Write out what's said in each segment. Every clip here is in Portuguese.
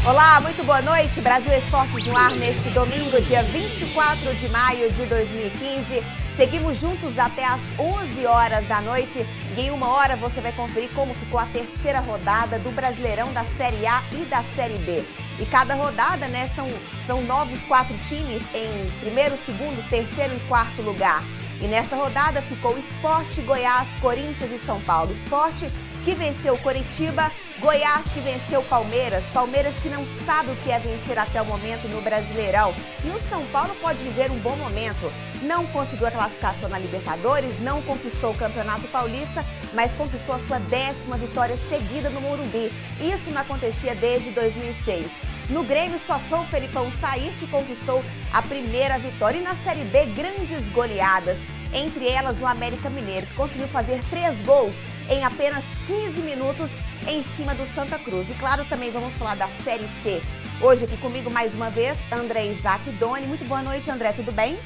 Olá, muito boa noite. Brasil Esportes no ar neste domingo, dia 24 de maio de 2015. Seguimos juntos até às 11 horas da noite e em uma hora você vai conferir como ficou a terceira rodada do Brasileirão da Série A e da Série B. E cada rodada, né, são novos 4 times em primeiro, segundo, terceiro e quarto lugar. E nessa rodada ficou Sport, Goiás, Corinthians e São Paulo. Sport que venceu Coritiba, Goiás que venceu Palmeiras, Palmeiras que não sabe o que é vencer até o momento no Brasileirão. E o São Paulo pode viver um bom momento. Não conseguiu a classificação na Libertadores, não conquistou o Campeonato Paulista, mas conquistou a sua 10ª vitória seguida no Morumbi. Isso não acontecia desde 2006. No Grêmio, só foi o Felipão sair que conquistou a primeira vitória. E na Série B, grandes goleadas. Entre elas, o América Mineiro, que conseguiu fazer 3 gols em apenas 15 minutos em cima do Santa Cruz. E claro, também vamos falar da Série C. Hoje aqui comigo mais uma vez, André Isaac Doni. Muito boa noite, André, tudo bem?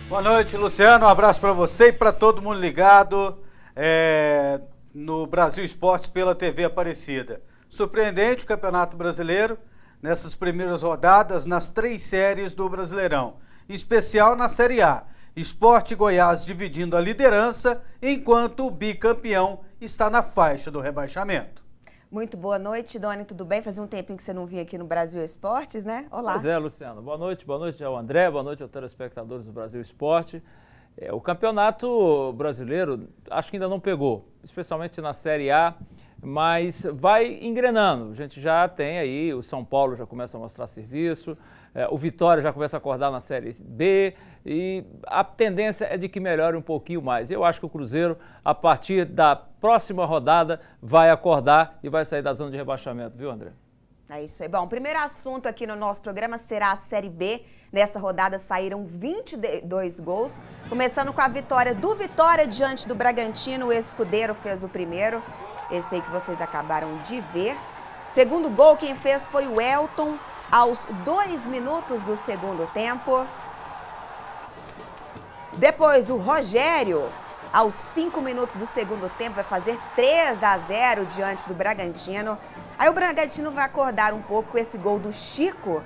Boa noite, Luciano. Um abraço para você e para todo mundo ligado no Brasil Esportes pela TV Aparecida. Surpreendente o Campeonato Brasileiro nessas primeiras rodadas nas 3 séries do Brasileirão, em especial na Série A. Sport e Goiás dividindo a liderança, enquanto o bicampeão está na faixa do rebaixamento. Muito boa noite, Doni, tudo bem? Fazia um tempinho que você não vinha aqui no Brasil Esportes, né? Olá. Pois é, Luciano. Boa noite ao André, boa noite aos telespectadores do Brasil Esporte. O Campeonato Brasileiro acho que ainda não pegou, especialmente na Série A, mas vai engrenando. A gente já tem aí, o São Paulo já começa a mostrar serviço, o Vitória já começa a acordar na Série B e a tendência é de que melhore um pouquinho mais. Eu acho que o Cruzeiro, a partir da próxima rodada, vai acordar e vai sair da zona de rebaixamento, viu, André? É isso aí. Bom, o primeiro assunto aqui no nosso programa será a Série B. Nessa rodada saíram 22 gols, começando com a vitória do Vitória diante do Bragantino. O Escudeiro fez o primeiro, esse aí que vocês acabaram de ver. O segundo gol quem fez foi o Elton, aos 2 minutos do segundo tempo. Depois o Rogério, aos 5 minutos do segundo tempo, vai fazer 3-0 diante do Bragantino. Aí o Bragantino vai acordar um pouco com esse gol do Chico,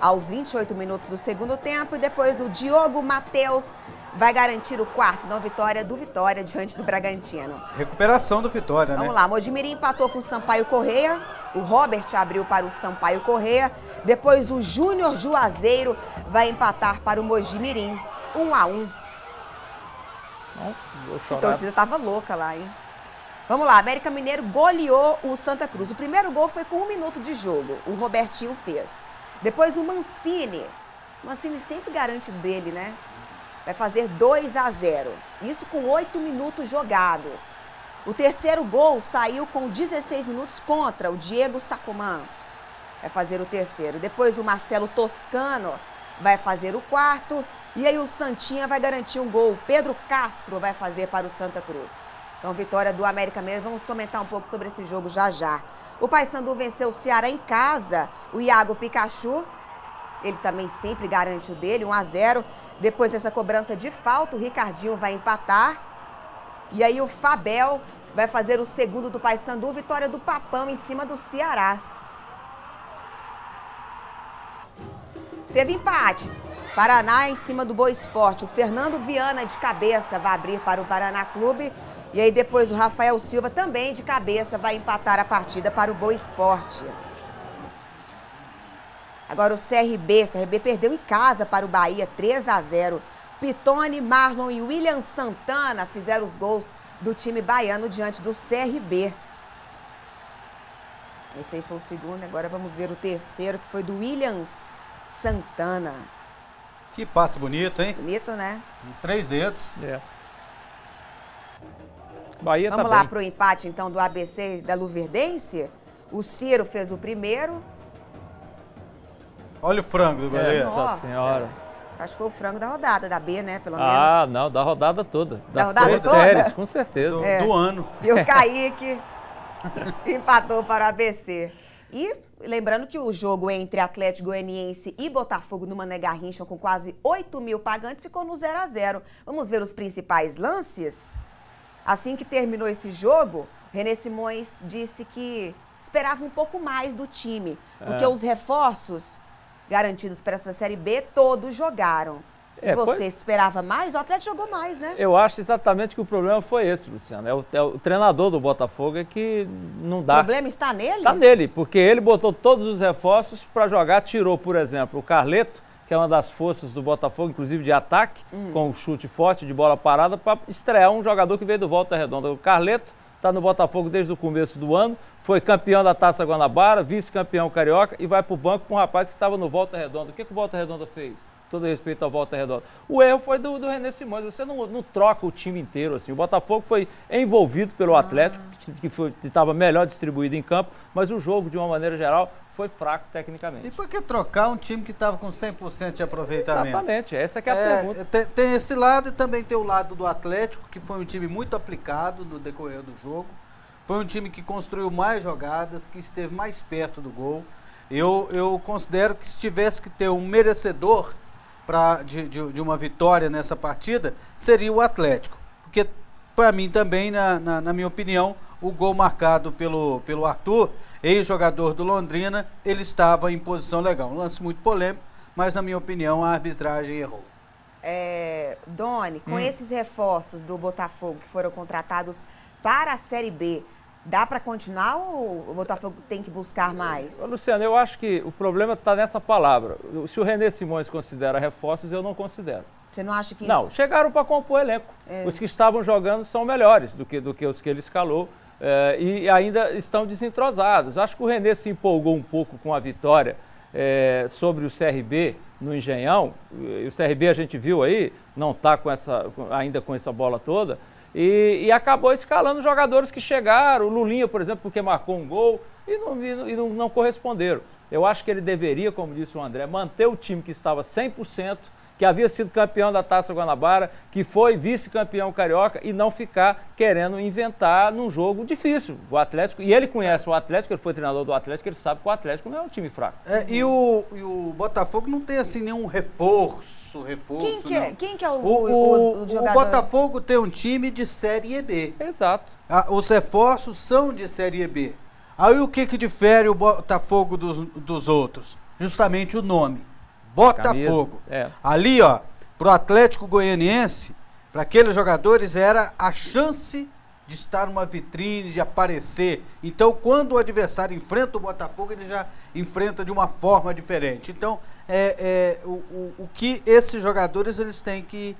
aos 28 minutos do segundo tempo. E depois o Diogo Matheus vai garantir o quarto na vitória do Vitória diante do Bragantino. Recuperação do Vitória, né? Vamos lá, Mojimirim empatou com o Sampaio Corrêa. O Robert abriu para o Sampaio Corrêa. Depois o Júnior Juazeiro vai empatar para o Mojimirim. 1-1. A torcida estava louca lá, hein? Vamos lá, América Mineiro goleou o Santa Cruz. O primeiro gol foi com 1 minuto de jogo. O Robertinho fez. Depois o Mancini. O Mancini sempre garante o dele, né? Vai fazer 2-0. Isso com 8 minutos jogados. O terceiro gol saiu com 16 minutos contra o Diego Sacomã. Vai fazer o terceiro. Depois o Marcelo Toscano vai fazer o quarto. E aí o Santinha vai garantir um gol. Pedro Castro vai fazer para o Santa Cruz. Então, vitória do América Mineiro. Vamos comentar um pouco sobre esse jogo já já. O Paysandu venceu o Ceará em casa. O Iago Pikachu, ele também sempre garante o dele, 1-0. Depois dessa cobrança de falta, o Ricardinho vai empatar. E aí o Fabel vai fazer o segundo do Paysandu. Vitória do Papão em cima do Ceará. Teve empate. Paraná em cima do Boa Esporte. O Fernando Viana de cabeça vai abrir para o Paraná Clube. E aí depois o Rafael Silva também de cabeça vai empatar a partida para o Boa Esporte. Agora o CRB perdeu em casa para o Bahia 3-0. Pitone, Marlon e William Santana fizeram os gols do time baiano diante do CRB. Esse aí foi o segundo, agora vamos ver o terceiro, que foi do Williams Santana. Que passe bonito, hein? Bonito, né? 3 dedos. Bahia Vamos tá lá bem. para o empate, então, do ABC da Luverdense. O Ciro fez o primeiro. Olha o frango do goleiro. Nossa Senhora. Acho que foi o frango da rodada, da B, né? Pelo menos. Ah, não, da rodada toda. Das rodada 3 toda? séries, com certeza. Do ano. E o Kaique empatou para o ABC. E lembrando que o jogo entre Atlético Goianiense e Botafogo no Mané Garrincha, com quase 8 mil pagantes, ficou no 0-0. Vamos ver os principais lances? Assim que terminou esse jogo, René Simões disse que esperava um pouco mais do time, porque os reforços garantidos para essa Série B todos jogaram. E você esperava mais? O Atlético jogou mais, né? Eu acho exatamente que o problema foi esse, Luciano. É o treinador do Botafogo é que não dá. O problema está nele? Está nele, porque ele botou todos os reforços para jogar, tirou, por exemplo, o Carleto, que é uma das forças do Botafogo, inclusive de ataque, com um chute forte de bola parada, para estrear um jogador que veio do Volta Redonda. O Carleto está no Botafogo desde o começo do ano, foi campeão da Taça Guanabara, vice-campeão carioca e vai para o banco com um rapaz que estava no Volta Redonda. O que o Volta Redonda fez? Todo respeito ao Volta Redonda. O erro foi do René Simões, você não troca o time inteiro assim. O Botafogo foi envolvido pelo Atlético, que estava melhor distribuído em campo, mas o jogo, de uma maneira geral, foi fraco tecnicamente. E por que trocar um time que estava com 100% de aproveitamento? Exatamente, essa que é a pergunta. Tem esse lado e também tem o lado do Atlético, que foi um time muito aplicado no decorrer do jogo. Foi um time que construiu mais jogadas, que esteve mais perto do gol. Eu considero que se tivesse que ter um merecedor de uma vitória nessa partida, seria o Atlético. Porque, para mim também, na minha opinião, o gol marcado pelo Arthur, ex-jogador do Londrina, ele estava em posição legal. Um lance muito polêmico, mas, na minha opinião, a arbitragem errou. Doni, com esses reforços do Botafogo que foram contratados para a Série B, dá para continuar ou o Botafogo tem que buscar mais? Luciano, eu acho que o problema está nessa palavra. Se o René Simões considera reforços, eu não considero. Você não acha que isso... Não, chegaram para compor o elenco. Os que estavam jogando são melhores do que os que ele escalou e ainda estão desentrosados. Acho que o René se empolgou um pouco com a vitória sobre o CRB no Engenhão. E o CRB a gente viu aí, não está ainda com essa bola toda. E acabou escalando jogadores que chegaram, o Lulinha, por exemplo, porque marcou um gol e não corresponderam. Eu acho que ele deveria, como disse o André, manter o time que estava 100%, que havia sido campeão da Taça Guanabara, que foi vice-campeão carioca e não ficar querendo inventar num jogo difícil. O Atlético, e ele conhece o Atlético, ele foi treinador do Atlético, ele sabe que o Atlético não é um time fraco. E o Botafogo não tem assim nenhum reforço. Quem que é o jogador? O Botafogo tem um time de Série B. Exato. Os reforços são de Série B. Aí o que difere o Botafogo dos outros? Justamente o nome. Botafogo. Ali, pro Atlético Goianiense, para aqueles jogadores, era a chance de estar numa vitrine, de aparecer. Então, quando o adversário enfrenta o Botafogo, ele já enfrenta de uma forma diferente. Então, o que esses jogadores eles têm que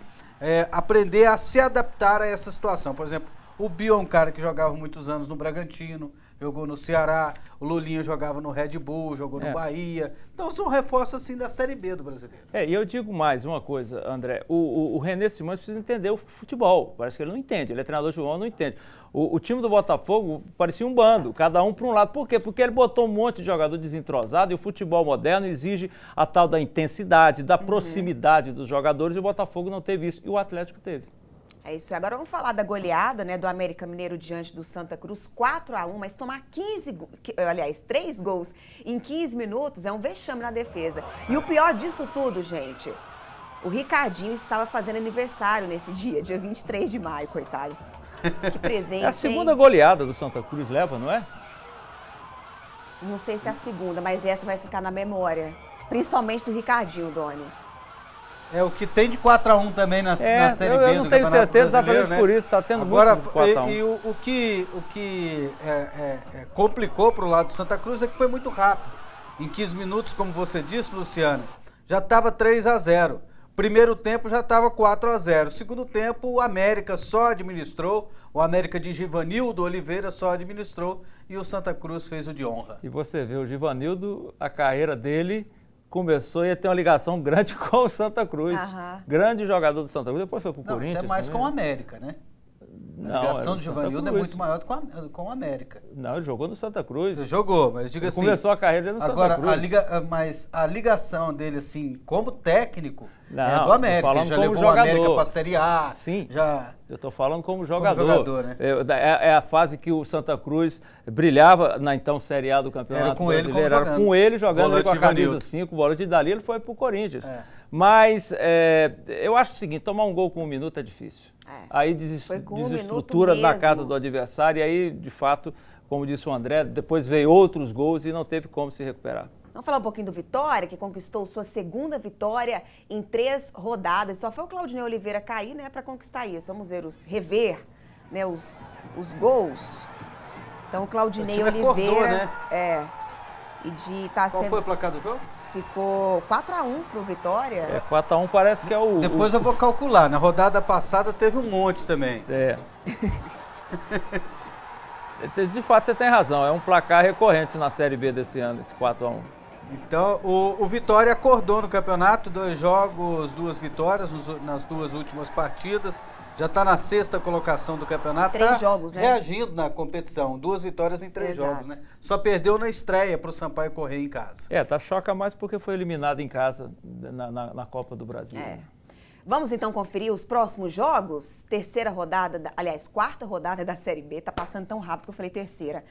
aprender a se adaptar a essa situação. Por exemplo, o Bio é um cara que jogava muitos anos no Bragantino, jogou no Ceará, o Lulinha jogava no Red Bull, jogou no Bahia. Então são reforços assim da Série B do brasileiro. E eu digo mais uma coisa, André, o René Simões precisa entender o futebol, parece que ele não entende, ele é treinador de futebol, não entende. O time do Botafogo parecia um bando, cada um para um lado. Por quê? Porque ele botou um monte de jogador desentrosado e o futebol moderno exige a tal da intensidade, da proximidade dos jogadores e o Botafogo não teve isso e o Atlético teve. É isso. Agora vamos falar da goleada, né, do América Mineiro diante do Santa Cruz, 4-1, mas tomar 3 gols em 15 minutos é um vexame na defesa. E o pior disso tudo, gente, o Ricardinho estava fazendo aniversário nesse dia 23 de maio, coitado. Que presente, É a segunda goleada do Santa Cruz, leva, não é? Não sei se é a segunda, mas essa vai ficar na memória. Principalmente do Ricardinho, Doni. É o que tem de 4-1 também na Série B eu não tenho certeza, exatamente por isso, está tendo agora, muito 4-1. E o que complicou para o lado do Santa Cruz é que foi muito rápido. Em 15 minutos, como você disse, Luciano, já estava 3-0. Primeiro tempo já estava 4-0. Segundo tempo, o América só administrou, o América de Givanildo Oliveira só administrou e o Santa Cruz fez o de honra. E você vê, o Givanildo, a carreira dele começou e ter uma ligação grande com o Santa Cruz. Grande jogador do Santa Cruz, depois foi pro Corinthians. Até mais com o América, né? A ligação do Givanildo é muito maior do que com o América. Não, ele jogou no Santa Cruz. Ele jogou, mas diga assim... Começou a carreira dele no Santa Cruz. Agora, mas a ligação dele, assim, como técnico, é do América. Ele já levou o América para a Série A. Sim, já... eu estou falando como jogador. Como jogador, né? É a fase que o Santa Cruz brilhava na então Série A do Campeonato Brasileiro. Era com ele jogando ele com a camisa 5, o volante dali, ele foi pro Corinthians. Mas eu acho o seguinte, tomar um gol com 1 minuto é difícil. Aí desestrutura na casa do adversário e aí, de fato, como disse o André, depois veio outros gols e não teve como se recuperar. Vamos falar um pouquinho do Vitória, que conquistou sua segunda vitória em 3 rodadas. Só foi o Claudinei Oliveira cair, né, para conquistar isso. Vamos ver rever, né, os gols. Então o Claudinei Oliveira, acordou, né? Qual foi o placar do jogo? Ficou 4-1 pro Vitória. 4-1 parece que é o... Depois eu vou calcular. Na rodada passada teve um monte também. De fato, você tem razão. É um placar recorrente na Série B desse ano, esse 4-1. Então, o Vitória acordou no campeonato, 2 jogos, 2 vitórias nas 2 últimas partidas. Já está na 6ª colocação do campeonato. 3 jogos, né? Reagindo na competição, 2 vitórias em 3 jogos, né? Só perdeu na estreia para o Sampaio Corrêa em casa. Choca mais porque foi eliminado em casa na Copa do Brasil. Vamos então conferir os próximos jogos? 4ª rodada da Série B. Tá passando tão rápido que eu falei 3ª.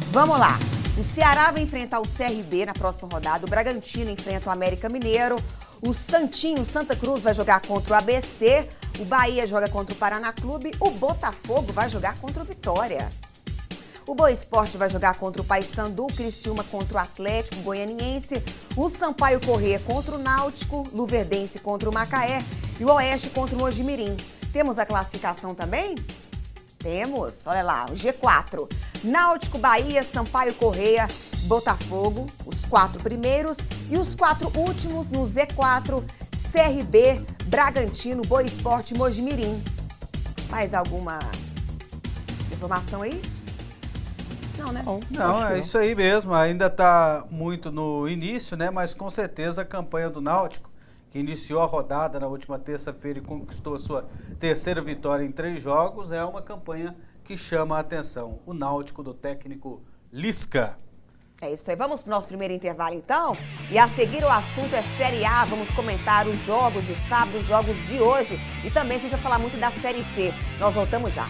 Vamos lá. O Ceará vai enfrentar o CRB na próxima rodada. O Bragantino enfrenta o América Mineiro. O Santa Cruz vai jogar contra o ABC. O Bahia joga contra o Paraná Clube. O Botafogo vai jogar contra o Vitória. O Boa Esporte vai jogar contra o Paysandu, o Criciúma contra o Atlético Goianiense, o Sampaio Corrêa contra o Náutico, Luverdense contra o Macaé e o Oeste contra o Mojimirim. Temos a classificação também? Temos, olha lá, o G4. Náutico, Bahia, Sampaio Corrêa, Botafogo, os 4 primeiros e os 4 últimos no Z4, CRB, Bragantino, Boa Esporte e Mojimirim. Mais alguma informação aí? Não, né? Não, é isso aí mesmo. Ainda está muito no início, né? Mas com certeza a campanha do Náutico, que iniciou a rodada na última terça-feira e conquistou a sua 3ª vitória em 3 jogos, é uma campanha que chama a atenção. O Náutico do técnico Lisca. É isso aí. Vamos para o nosso primeiro intervalo, então? E a seguir o assunto é Série A. Vamos comentar os jogos de sábado, os jogos de hoje. E também a gente vai falar muito da Série C. Nós voltamos já.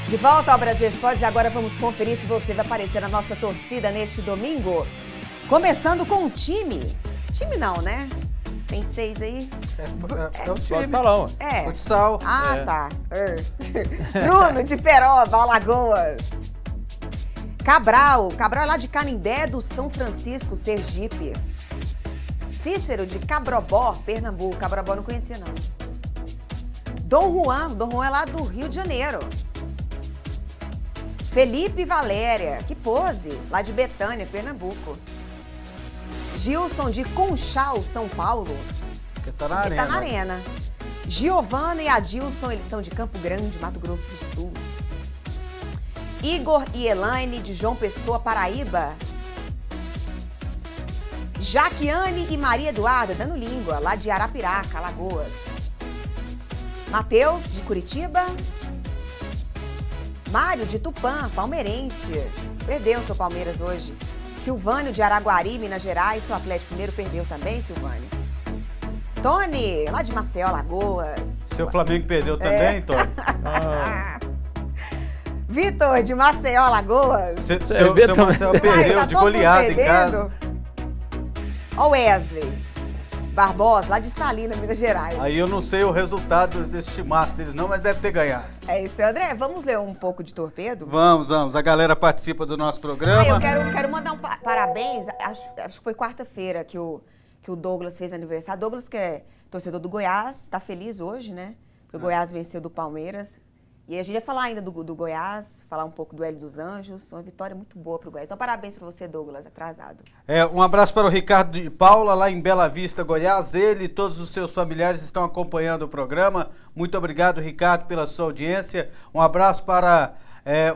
De volta ao Brasil Esportes, agora vamos conferir se você vai aparecer na nossa torcida neste domingo. Começando com o time. Time não, né? Tem 6 aí. É o time. Salão. Futsal. Tá. Bruno de Peroba, Alagoas. Cabral é lá de Canindé do São Francisco, Sergipe. Cícero de Cabrobó, Pernambuco. Cabrobó não conhecia, não. Dom Juan é lá do Rio de Janeiro. Felipe Valéria, que pose, lá de Betânia, Pernambuco. Gilson de Conchal, São Paulo. Que tá na arena. Giovana e Adilson, eles são de Campo Grande, Mato Grosso do Sul. Igor e Elaine de João Pessoa, Paraíba. Jaquiane e Maria Eduarda, dando língua, lá de Arapiraca, Alagoas. Matheus, de Curitiba. Mário, de Tupã, palmeirense. Perdeu seu Palmeiras hoje. Silvânio, de Araguari, Minas Gerais. Seu Atlético Mineiro perdeu também, Silvânio. Tony, lá de Maceió, Alagoas. Seu Flamengo perdeu também, Tony? Vitor, de Maceió, Alagoas. Seu Maceió perdeu de goleada em casa. Ó Wesley Barbosa, lá de Salina, Minas Gerais. Aí eu não sei o resultado desse timaço deles não, mas deve ter ganhado. É isso, André. Vamos ler um pouco de torpedo? Vamos. A galera participa do nosso programa. Eu quero mandar um parabéns. Acho que foi quarta-feira que o Douglas fez aniversário. Douglas, que é torcedor do Goiás, tá feliz hoje, né? Porque o Goiás venceu do Palmeiras. E a gente vai falar ainda do Goiás, falar um pouco do Hélio dos Anjos. Uma vitória muito boa pro Goiás. Então, parabéns para você, Douglas, atrasado. Um abraço para o Ricardo de Paula, lá em Bela Vista, Goiás. Ele e todos os seus familiares estão acompanhando o programa. Muito obrigado, Ricardo, pela sua audiência. Um abraço para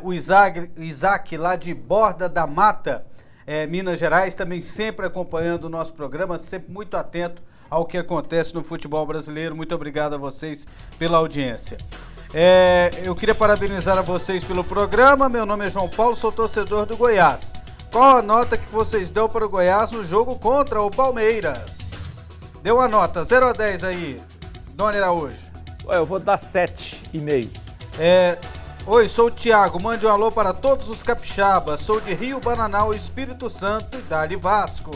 o Isaac, lá de Borda da Mata, Minas Gerais, também sempre acompanhando o nosso programa, sempre muito atento ao que acontece no futebol brasileiro. Muito obrigado a vocês pela audiência. Eu queria parabenizar a vocês pelo programa. Meu nome é João Paulo, sou torcedor do Goiás. Qual a nota que vocês dão para o Goiás no jogo contra o Palmeiras? Deu a nota, 0 a 10 aí, Dona Araújo. Eu vou dar 7,5. Oi, sou o Thiago, mande um alô para todos os capixabas. Sou de Rio Bananal, Espírito Santo e Dali Vasco.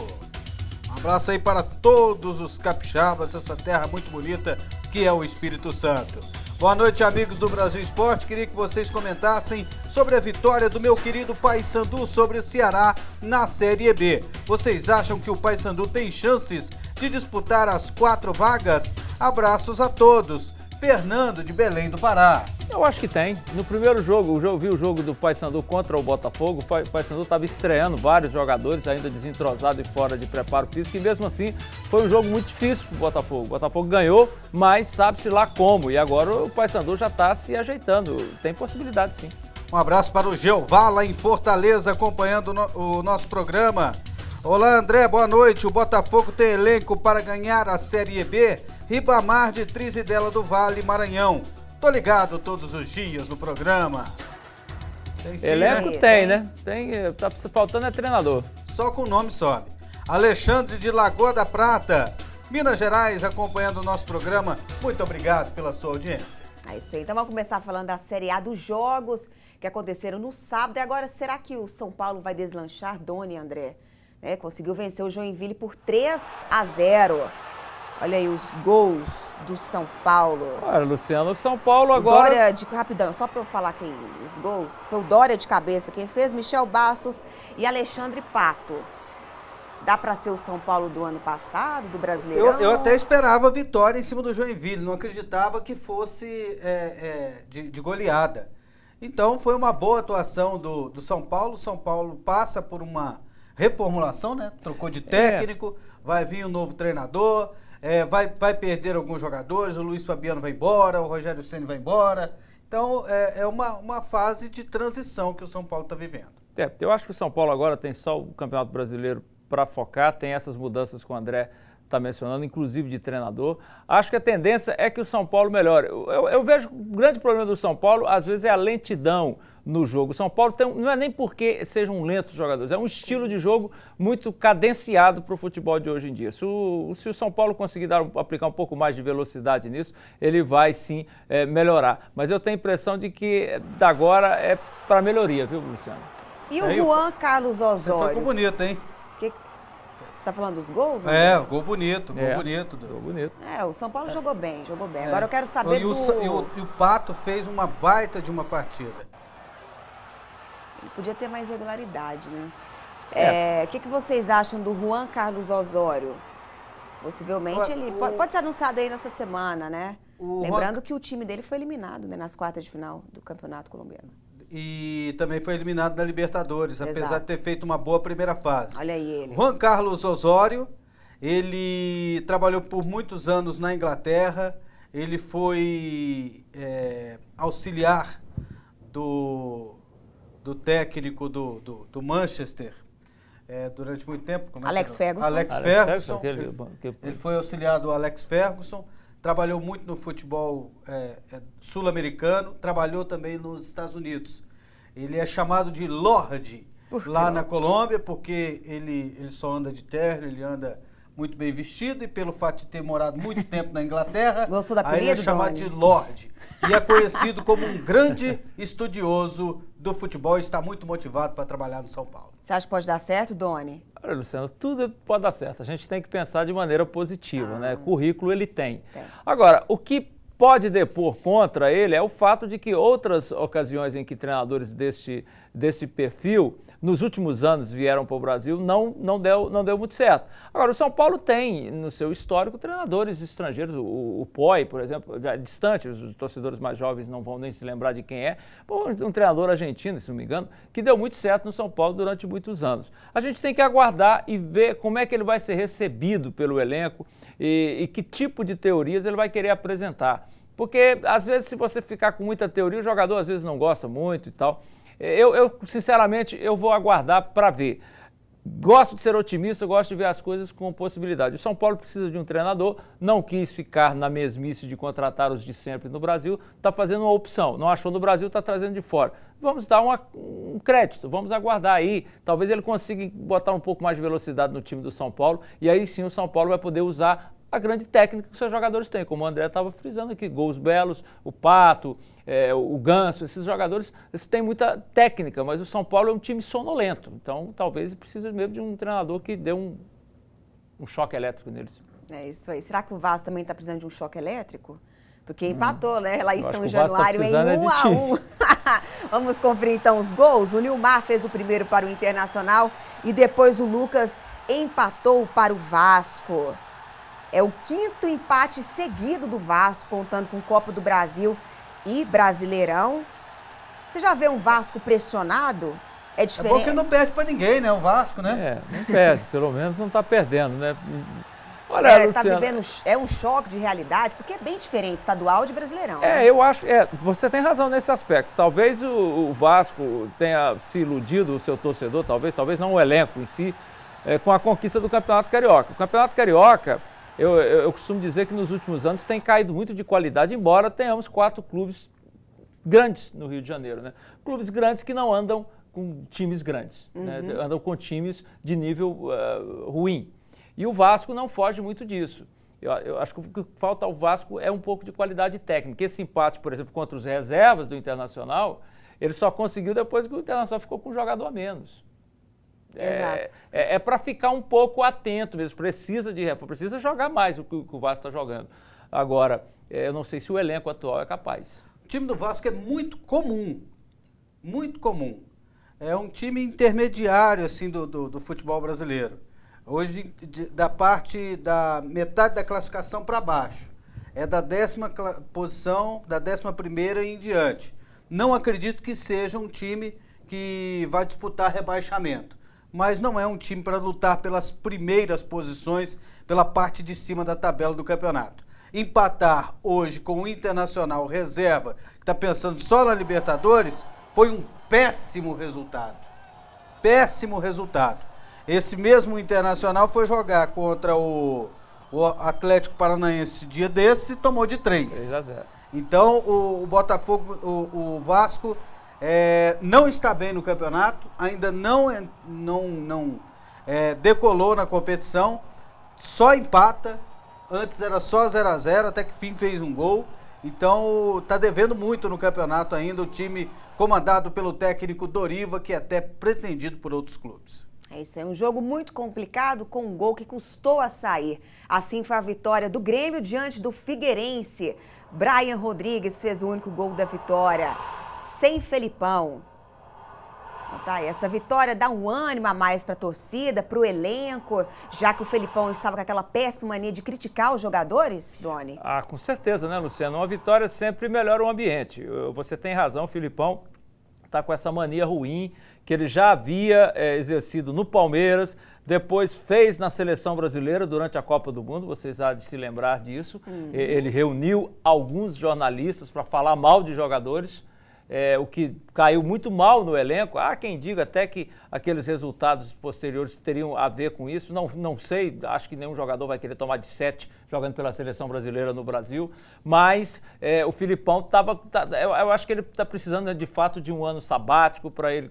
Um abraço aí para todos os capixabas, essa terra muito bonita que é o Espírito Santo. Boa noite, amigos do Brasil Esporte. Queria que vocês comentassem sobre sobre a vitória do meu querido Paysandu sobre o Ceará na Série B. Vocês acham que o Paysandu tem chances de disputar as 4 vagas? Abraços a todos. Fernando de Belém do Pará. Eu acho que tem. No primeiro jogo, eu vi o jogo do Paysandu contra o Botafogo. O Paysandu estava estreando vários jogadores, ainda desentrosados e fora de preparo físico. E mesmo assim, foi um jogo muito difícil para o Botafogo. O Botafogo ganhou, mas sabe-se lá como. E agora o Paysandu já está se ajeitando. Tem possibilidade, sim. Um abraço para o Jeová lá em Fortaleza, acompanhando o nosso programa. Olá, André, boa noite. O Botafogo tem elenco para ganhar a Série B? Ribamar de Trizidela do Vale, Maranhão. Tô ligado todos os dias no programa. Tem sim, elenco, né? Tem, né? Tá faltando é treinador. Só com o nome sobe. Alexandre de Lagoa da Prata, Minas Gerais, acompanhando o nosso programa. Muito obrigado pela sua audiência. É isso aí. Então vamos começar falando da Série A, dos jogos que aconteceram no sábado. E agora, será que o São Paulo vai deslanchar, Doni e André? Conseguiu vencer o Joinville por 3-0. Olha aí os gols do São Paulo. Olha, Luciano, o São Paulo agora... Rapidão, só para eu falar quem os gols. Foi o Dória de cabeça quem fez, Michel Bastos e Alexandre Pato. Dá para ser o São Paulo do ano passado, do Brasileirão? Eu até esperava vitória em cima do Joinville, não acreditava que fosse de goleada. Então foi uma boa atuação do São Paulo. O São Paulo passa por uma reformulação, né? Trocou de técnico, vai vir um novo treinador... vai perder alguns jogadores, o Luiz Fabiano vai embora, o Rogério Ceni vai embora. Então, é uma fase de transição que o São Paulo está vivendo. Eu acho que o São Paulo agora tem só o Campeonato Brasileiro para focar, tem essas mudanças que o André está mencionando, inclusive de treinador. Acho que a tendência é que o São Paulo melhore. Eu vejo que o grande problema do São Paulo, às vezes, é a lentidão no jogo. O São Paulo não é nem porque sejam lentos os jogadores, é um estilo de jogo muito cadenciado para o futebol de hoje em dia. Se o São Paulo conseguir aplicar um pouco mais de velocidade nisso, ele vai sim melhorar. Mas eu tenho a impressão de que da agora é para melhoria, viu, Luciano? E o Juan Carlos Osório? Ficou bonito, hein? Você está falando dos gols? Né? Gol bonito, Gol bonito. O São Paulo jogou bem. Agora eu quero saber e o Pato fez uma baita de uma partida. Ele podia ter mais regularidade, né? O que vocês acham do Juan Carlos Osório? Possivelmente ele pode ser anunciado aí nessa semana, né? Lembrando que o time dele foi eliminado, né, nas quartas de final do Campeonato Colombiano. E também foi eliminado na Libertadores, apesar de ter feito uma boa primeira fase. Olha aí ele. Juan Carlos Osório, ele trabalhou por muitos anos na Inglaterra, ele foi auxiliar do técnico do Manchester durante muito tempo. Alex Ferguson. Alex Ferguson. Ele foi auxiliar do Alex Ferguson. Trabalhou muito no futebol sul-americano, trabalhou também nos Estados Unidos. Ele é chamado de Lorde lá na Colômbia, porque ele só anda de terno, ele anda muito bem vestido, e pelo fato de ter morado muito tempo na Inglaterra, gostou da aí ele é chamado de Lorde. E é conhecido como um grande estudioso do futebol e está muito motivado para trabalhar no São Paulo. Você acha que pode dar certo, Doni? Olha, Luciano, tudo pode dar certo. A gente tem que pensar de maneira positiva, né? Currículo ele tem. Agora, o que pode depor contra ele é o fato de que outras ocasiões em que treinadores desse perfil, nos últimos anos, vieram para o Brasil, não deu muito certo. Agora, o São Paulo tem no seu histórico treinadores estrangeiros, o Poi, por exemplo, distante, os torcedores mais jovens não vão nem se lembrar de quem é, um treinador argentino, se não me engano, que deu muito certo no São Paulo durante muitos anos. A gente tem que aguardar e ver como é que ele vai ser recebido pelo elenco e que tipo de teorias ele vai querer apresentar. Porque, às vezes, se você ficar com muita teoria, o jogador às vezes não gosta muito e tal. Sinceramente, eu vou aguardar para ver. Gosto de ser otimista, gosto de ver as coisas com possibilidade. O São Paulo precisa de um treinador, não quis ficar na mesmice de contratar os de sempre no Brasil, está fazendo uma opção. Não achou no Brasil, está trazendo de fora. Vamos dar um crédito, vamos aguardar aí. Talvez ele consiga botar um pouco mais de velocidade no time do São Paulo, e aí sim o São Paulo vai poder usar a grande técnica que os seus jogadores têm, como o André estava frisando aqui, gols belos, o Pato, o Ganso, esses jogadores, eles têm muita técnica, mas o São Paulo é um time sonolento, então talvez precise mesmo de um treinador que dê um choque elétrico neles. É isso aí. Será que o Vasco também está precisando de um choque elétrico? Porque empatou, né, lá em São Januário em 1-1. Vamos conferir então os gols. O Nilmar fez o primeiro para o Internacional e depois o Lucas empatou para o Vasco. É o 5º empate seguido do Vasco, contando com Copa do Brasil e Brasileirão. Você já vê um Vasco pressionado? É diferente. É bom que não perde para ninguém, né? O Vasco, né? Não perde, pelo menos não está perdendo, né? Olha, Luciano, tá vivendo um choque de realidade, porque é bem diferente estadual de Brasileirão. Né? Eu acho, você tem razão nesse aspecto. Talvez o Vasco tenha se iludido, o seu torcedor, talvez não o elenco em si, com a conquista do Campeonato Carioca. O Campeonato Carioca, eu costumo dizer que nos últimos anos tem caído muito de qualidade, embora tenhamos 4 clubes grandes no Rio de Janeiro, né? Clubes grandes que não andam com times grandes, né? Andam com times de nível ruim. E o Vasco não foge muito disso. Eu acho que o que falta ao Vasco é um pouco de qualidade técnica. Esse empate, por exemplo, contra os reservas do Internacional, ele só conseguiu depois que o Internacional ficou com um jogador a menos. Exato. É para ficar um pouco atento mesmo, precisa jogar mais o que o Vasco está jogando. Agora, eu não sei se o elenco atual é capaz. O time do Vasco é muito comum, muito comum. É um time intermediário assim, do futebol brasileiro. Hoje, da metade da classificação para baixo. É da 10ª posição, da 11ª em diante. Não acredito que seja um time que vai disputar rebaixamento. Mas não é um time para lutar pelas primeiras posições, pela parte de cima da tabela do campeonato. Empatar hoje com o Internacional reserva, que está pensando só na Libertadores, foi um péssimo resultado. Péssimo resultado. Esse mesmo Internacional foi jogar contra o Atlético Paranaense dia desses e tomou de 3. 3-0. Então o Botafogo, o Vasco não está bem no campeonato, ainda não decolou na competição, só empata. Antes era só 0-0, até que fim fez um gol. Então está devendo muito no campeonato ainda o time comandado pelo técnico Doriva, que é até pretendido por outros clubes. É isso aí, um jogo muito complicado com um gol que custou a sair. Assim foi a vitória do Grêmio diante do Figueirense. Brian Rodrigues fez o único gol da vitória, sem Felipão. Então tá aí, essa vitória dá um ânimo a mais para a torcida, para o elenco, já que o Felipão estava com aquela péssima mania de criticar os jogadores, Doni? Com certeza, né, Luciano? Uma vitória sempre melhora o ambiente. Você tem razão, o Felipão está com essa mania ruim que ele já havia exercido no Palmeiras, depois fez na Seleção Brasileira durante a Copa do Mundo, vocês há de se lembrar disso. Ele reuniu alguns jornalistas para falar mal de jogadores, o que caiu muito mal no elenco. Há quem diga até que aqueles resultados posteriores teriam a ver com isso. Não sei, acho que nenhum jogador vai querer tomar de 7 jogando pela Seleção Brasileira no Brasil. Mas o Filipão eu acho que ele está precisando de fato de um ano sabático para ele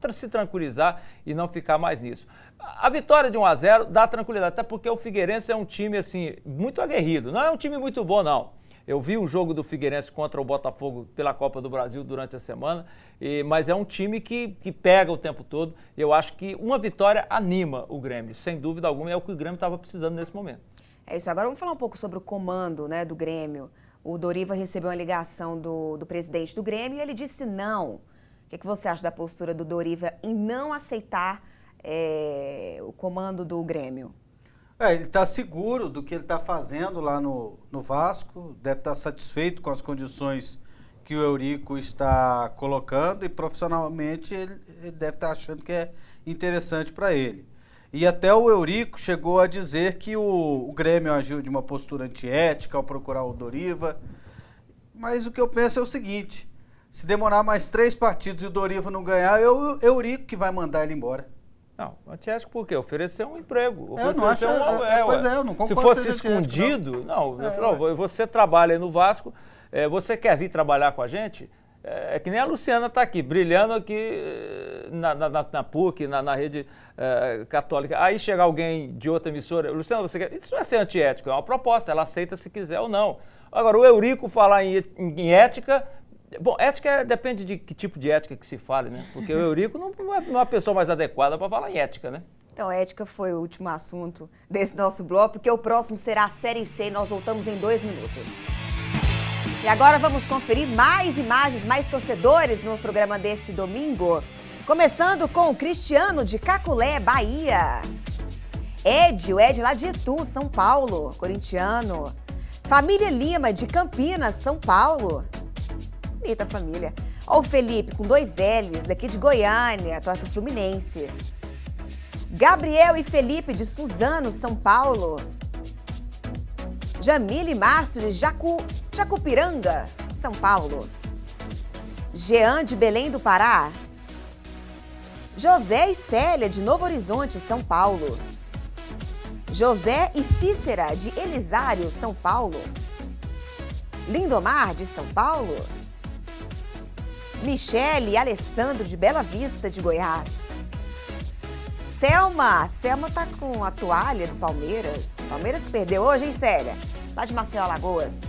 se tranquilizar e não ficar mais nisso. A vitória de 1-0 dá tranquilidade, até porque o Figueirense é um time assim, muito aguerrido. Não é um time muito bom, não. Eu vi o jogo do Figueirense contra o Botafogo pela Copa do Brasil durante a semana, mas é um time que pega o tempo todo. Eu acho que uma vitória anima o Grêmio, sem dúvida alguma, é o que o Grêmio estava precisando nesse momento. É isso, agora vamos falar um pouco sobre o comando, né, do Grêmio. O Doriva recebeu uma ligação do presidente do Grêmio e ele disse não. O que você acha da postura do Doriva em não aceitar o comando do Grêmio? Ele está seguro do que ele está fazendo lá no Vasco, deve estar satisfeito com as condições que o Eurico está colocando e profissionalmente ele deve estar achando que é interessante para ele. E até o Eurico chegou a dizer que o Grêmio agiu de uma postura antiética ao procurar o Doriva, mas o que eu penso é o seguinte, se demorar mais 3 partidos e o Doriva não ganhar, é o Eurico que vai mandar ele embora. Não, antiético por quê? Oferecer um emprego. Eu não acho, pois é, eu não concordo. Se fosse escondido, não. Você trabalha aí no Vasco, você quer vir trabalhar com a gente? É que nem a Luciana está aqui, brilhando aqui na PUC, na rede católica. Aí chega alguém de outra emissora, Luciana, você quer... Isso não é ser antiético, é uma proposta, ela aceita se quiser ou não. Agora, o Eurico falar em ética... Bom, ética depende de que tipo de ética que se fale, né? Porque o Eurico não é a pessoa mais adequada para falar em ética, né? Então, ética foi o último assunto desse nosso bloco, porque o próximo será a Série C e nós voltamos em 2 minutos. E agora vamos conferir mais imagens, mais torcedores no programa deste domingo. Começando com o Cristiano de Caculé, Bahia. o Ed lá de Itu, São Paulo, corintiano. Família Lima de Campinas, São Paulo. Bonita família. Ó o Felipe com 2 L's, daqui de Goiânia, torce o Fluminense. Gabriel e Felipe de Suzano, São Paulo. Jamile e Márcio de Jacupiranga, São Paulo. Jean de Belém do Pará. José e Célia de Novo Horizonte, São Paulo. José e Cícera de Elisário, São Paulo. Lindomar de São Paulo. Michele e Alessandro de Bela Vista de Goiás. Selma tá com a toalha do Palmeiras. Palmeiras que perdeu hoje, hein, Célia? Lá de Maceió, Alagoas.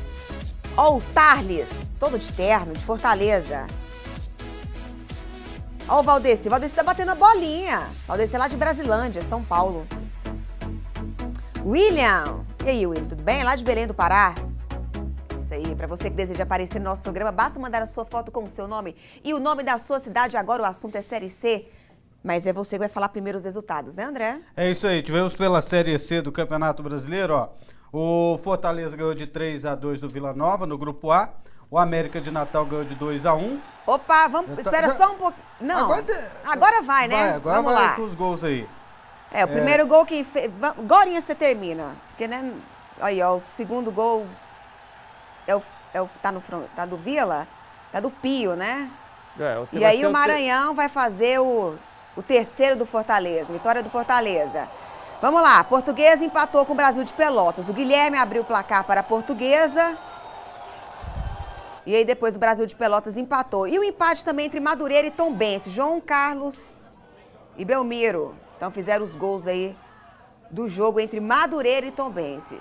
Ó o Tarles, todo de terno, de Fortaleza. Ó o Valdeci tá batendo a bolinha. Valdeci é lá de Brasilândia, São Paulo. William. E aí, William, tudo bem? Lá de Belém do Pará. Isso aí, para você que deseja aparecer no nosso programa, basta mandar a sua foto com o seu nome e o nome da sua cidade. Agora o assunto é Série C. Mas é você que vai falar primeiro os resultados, né, André? É isso aí, tivemos pela Série C do Campeonato Brasileiro, ó. O Fortaleza ganhou de 3-2 do Vila Nova no Grupo A. O América de Natal ganhou de 2-1. Opa, espera só um pouquinho. Não, agora vai, né? Agora vamos vai lá. com os gols aí. O primeiro gol que fez... Agorinha você termina. Porque, né? Aí, ó, o segundo gol tá do Vila? Tá do Pio, né? E aí o Maranhão vai fazer o terceiro do Fortaleza, vitória do Fortaleza. Vamos lá, Portuguesa empatou com o Brasil de Pelotas. O Guilherme abriu o placar para a Portuguesa. E aí depois o Brasil de Pelotas empatou. E o empate também entre Madureira e Tombense. João Carlos e Belmiro. Então fizeram os gols aí do jogo entre Madureira e Tombense.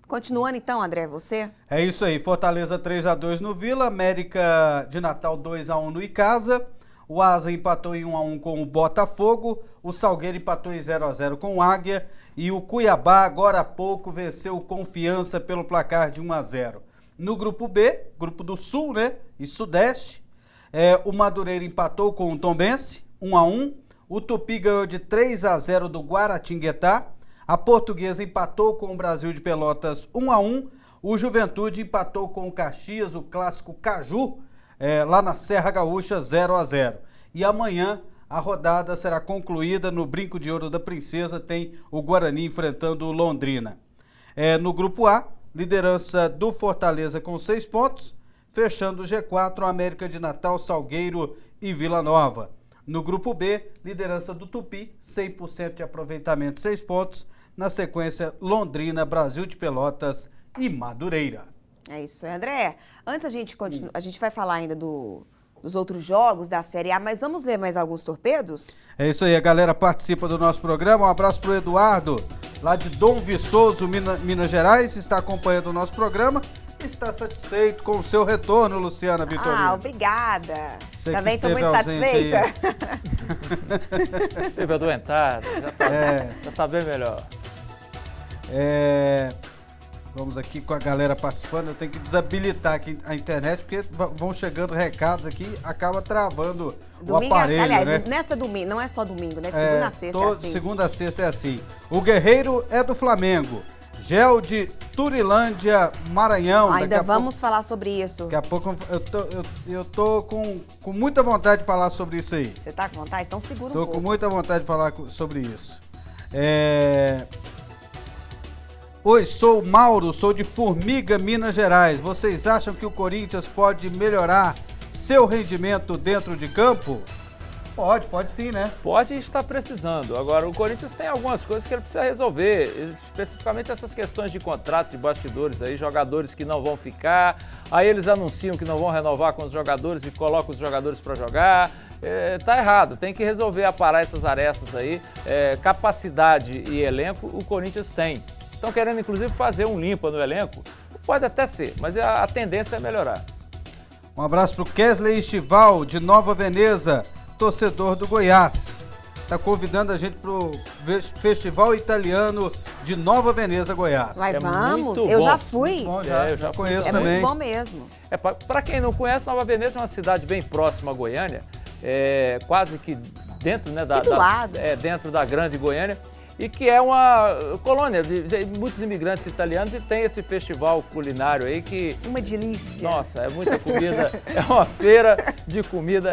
Continuando então, André, você? É isso aí, Fortaleza 3-2 no Vila, América de Natal 2-1 no Icasa. O Asa empatou em 1-1 com o Botafogo, o Salgueiro empatou em 0-0 com o Águia e o Cuiabá, agora há pouco, venceu o Confiança pelo placar de 1-0. No Grupo B, Grupo do Sul, né, e Sudeste, o Madureira empatou com o Tombense, 1-1. O Tupi ganhou de 3-0 do Guaratinguetá. A Portuguesa empatou com o Brasil de Pelotas 1-1. O Juventude empatou com o Caxias, o clássico Caju, lá na Serra Gaúcha, 0-0. E amanhã a rodada será concluída no Brinco de Ouro da Princesa, tem o Guarani enfrentando o Londrina. No Grupo A, liderança do Fortaleza com 6 pontos, fechando o G4, o América de Natal, Salgueiro e Vila Nova. No Grupo B, liderança do Tupi, 100% de aproveitamento, 6 pontos. Na sequência, Londrina, Brasil de Pelotas e Madureira. É isso aí, André. Antes a gente continua, a gente vai falar ainda dos outros jogos da Série A, mas vamos ler mais alguns torpedos? É isso aí, a galera participa do nosso programa. Um abraço pro Eduardo, lá de Dom Viçoso, Minas Gerais, está acompanhando o nosso programa. Está satisfeito com o seu retorno, Luciana Vitorino. Obrigada. Você também estou muito satisfeita. Esteve adoentado, já tá bem melhor. Vamos aqui com a galera participando. Eu tenho que desabilitar aqui a internet, porque vão chegando recados aqui, acaba travando domingo, o aparelho, aliás, né? Nessa domingo, não é só domingo, né? De segunda a sexta é assim. Segunda a sexta é assim. O Guerreiro é do Flamengo. Gel de Turilândia, Maranhão. Ainda vamos falar sobre isso. Daqui a pouco eu tô com muita vontade de falar sobre isso aí. Você tá com vontade? Então segura um pouco. Tô com muita vontade de falar sobre isso. Oi, sou o Mauro, sou de Formiga, Minas Gerais. Vocês acham que o Corinthians pode melhorar seu rendimento dentro de campo? Pode sim, né? Pode estar precisando. Agora, o Corinthians tem algumas coisas que ele precisa resolver, especificamente essas questões de contrato, de bastidores aí, jogadores que não vão ficar, aí eles anunciam que não vão renovar com os jogadores e colocam os jogadores para jogar. Tá errado, tem que resolver, aparar essas arestas aí. Capacidade e elenco o Corinthians tem. Estão querendo, inclusive, fazer um limpa no elenco. Pode até ser, mas a tendência é melhorar. Um abraço para o Kesley Estival, de Nova Veneza, torcedor do Goiás. está convidando a gente para o Festival Italiano de Nova Veneza, Goiás. Mas vamos, muito eu bom. já fui. Bom, eu já conheço É também. muito bom mesmo. Para quem não conhece, Nova Veneza é uma cidade bem próxima a Goiânia, quase que dentro, né, Aqui do lado. dentro da grande Goiânia, e que é uma colônia de muitos imigrantes italianos, e tem esse festival culinário aí que... Uma delícia. Nossa, é muita comida, é uma feira de comida.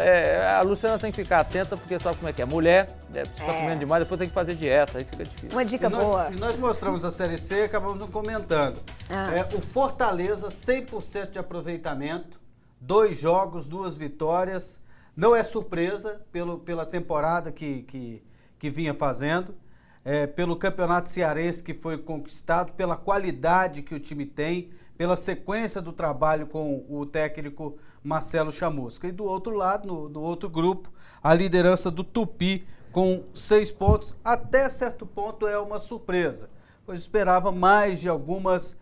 A Luciana tem que ficar atenta, porque sabe como é que é. Mulher, você está comendo demais, depois tem que fazer dieta, aí fica difícil. Uma dica boa. E nós mostramos a Série C e acabamos não comentando. O Fortaleza, 100% de aproveitamento, 2 jogos, 2 vitórias. Não é surpresa pela temporada que vinha fazendo. Pelo campeonato cearense que foi conquistado, pela qualidade que o time tem, pela sequência do trabalho com o técnico Marcelo Chamusca. E do outro lado, do outro grupo, a liderança do Tupi com 6 pontos, até certo ponto é uma surpresa, pois esperava mais de algumas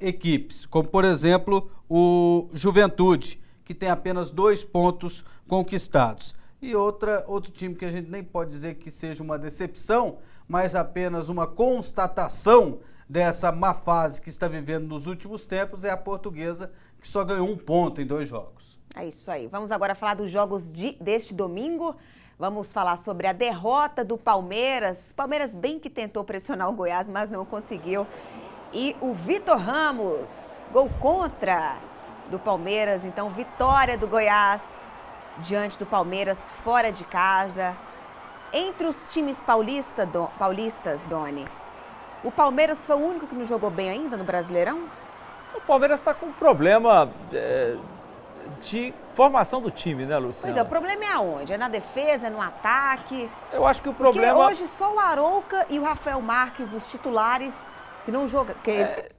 equipes, como por exemplo o Juventude, que tem apenas 2 pontos conquistados. E outro time que a gente nem pode dizer que seja uma decepção, mas apenas uma constatação dessa má fase que está vivendo nos últimos tempos, é a Portuguesa, que só ganhou 1 ponto em 2 jogos. É isso aí. Vamos agora falar dos jogos deste domingo. Vamos falar sobre a derrota do Palmeiras. Palmeiras bem que tentou pressionar o Goiás, mas não conseguiu. E o Vitor Ramos, gol contra do Palmeiras. Então, vitória do Goiás diante do Palmeiras, fora de casa. Entre os times paulistas, Doni, o Palmeiras foi o único que não jogou bem ainda no Brasileirão? O Palmeiras está com um problema de formação do time, né, Luciana? Pois é, o problema é aonde? É na defesa, é no ataque? Eu acho que o problema... Porque hoje só o Arouca e o Rafael Marques, os titulares, que não jogam.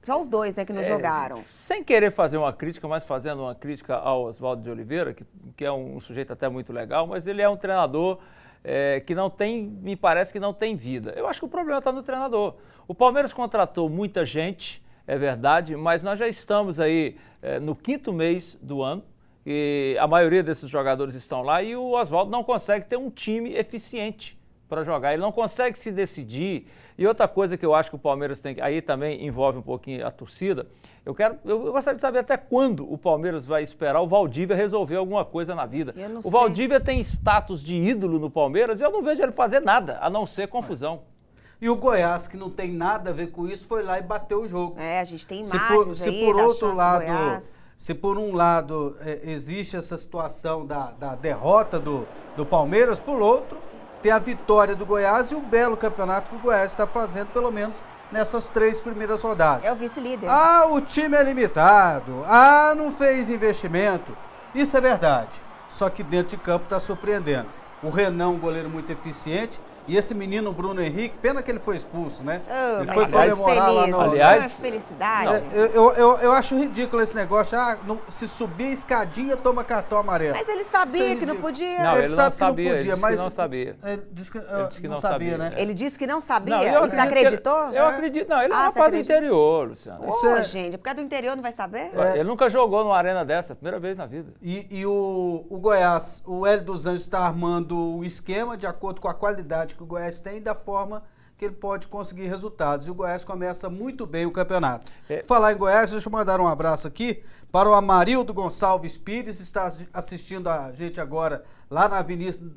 Só os dois, né, que não jogaram. Sem querer fazer uma crítica, mas fazendo uma crítica ao Oswaldo de Oliveira, que é um sujeito até muito legal, mas ele é um treinador que não tem, me parece que não tem vida. Eu acho que o problema está no treinador. O Palmeiras contratou muita gente, é verdade, mas nós já estamos aí no 5º mês do ano, e a maioria desses jogadores estão lá, e o Oswaldo não consegue ter um time eficiente para jogar, ele não consegue se decidir. E outra coisa que eu acho que o Palmeiras tem que, aí também envolve um pouquinho a torcida, eu gostaria de saber até quando o Palmeiras vai esperar o Valdívia resolver alguma coisa na vida. O Valdívia tem status de ídolo no Palmeiras e eu não vejo ele fazer nada, a não ser confusão. E o Goiás, que não tem nada a ver com isso, foi lá e bateu o jogo. A gente tem imagens se aí por das outro chances lado, do Goiás. Se por um lado existe essa situação da derrota do Palmeiras, por outro, tem a vitória do Goiás e o belo campeonato que o Goiás está fazendo, pelo menos nessas 3 primeiras rodadas. É o vice-líder. O time é limitado. Não fez investimento. Isso é verdade. Só que dentro de campo está surpreendendo. O Renan, um goleiro muito eficiente. E esse menino, Bruno Henrique, pena que ele foi expulso, né? Ele foi comemorar lá no... Aliás, felicidade. Eu acho ridículo esse negócio. Se subir a escadinha, toma cartão amarelo. Mas ele sabia que não podia. Não, ele sabe não sabia, que não podia, mas... Ele não sabia. Ele disse que não sabia, né? Ele disse que não sabia? Não, Você acreditou? Eu acredito. Não, ele é um rapaz do interior, Luciano. Gente, por causa do interior não vai saber? Ele nunca jogou numa arena dessa, primeira vez na vida. E o Goiás, o Hélio dos Anjos está armando o esquema de acordo com a qualidade que o Goiás tem e da forma que ele pode conseguir resultados. E o Goiás começa muito bem o campeonato. Falar em Goiás, deixa eu mandar um abraço aqui para o Amarildo Gonçalves Pires, está assistindo a gente agora lá na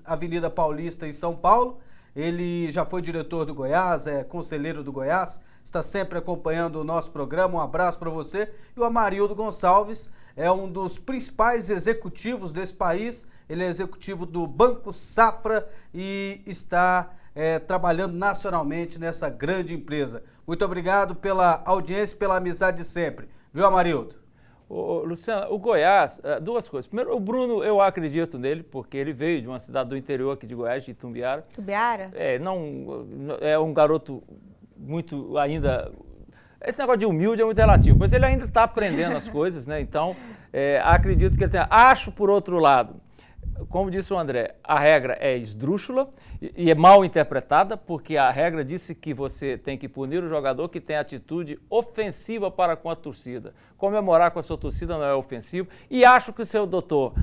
Avenida Paulista, em São Paulo. Ele já foi diretor do Goiás, é conselheiro do Goiás, está sempre acompanhando o nosso programa. Um abraço para você. E o Amarildo Gonçalves é um dos principais executivos desse país. Ele é executivo do Banco Safra e está trabalhando nacionalmente nessa grande empresa. Muito obrigado pela audiência e pela amizade de sempre. Viu, Amarildo? Luciano, o Goiás, 2 coisas. Primeiro, o Bruno, eu acredito nele, porque ele veio de uma cidade do interior aqui de Goiás, de Itumbiara. Itumbiara? É um garoto muito ainda... Esse negócio de humilde é muito relativo, mas ele ainda está aprendendo as coisas, né? Então, acredito que ele tenha... Acho, por outro lado, como disse o André, a regra é esdrúxula e é mal interpretada, porque a regra disse que você tem que punir o jogador que tem atitude ofensiva para com a torcida. Comemorar com a sua torcida não é ofensivo. E acho que o seu doutor,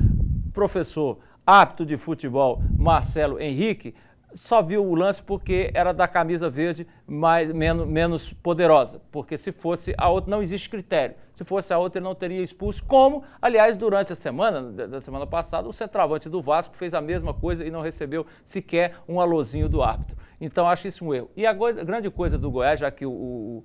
professor apto de futebol, Marcelo Henrique, só viu o lance porque era da camisa verde menos poderosa, porque se fosse a outra não existe critério. Se fosse a outra ele não teria expulso, como, aliás, durante a semana, da semana passada, o centroavante do Vasco fez a mesma coisa e não recebeu sequer um alôzinho do árbitro. Então acho isso um erro. E a grande coisa do Goiás, já que o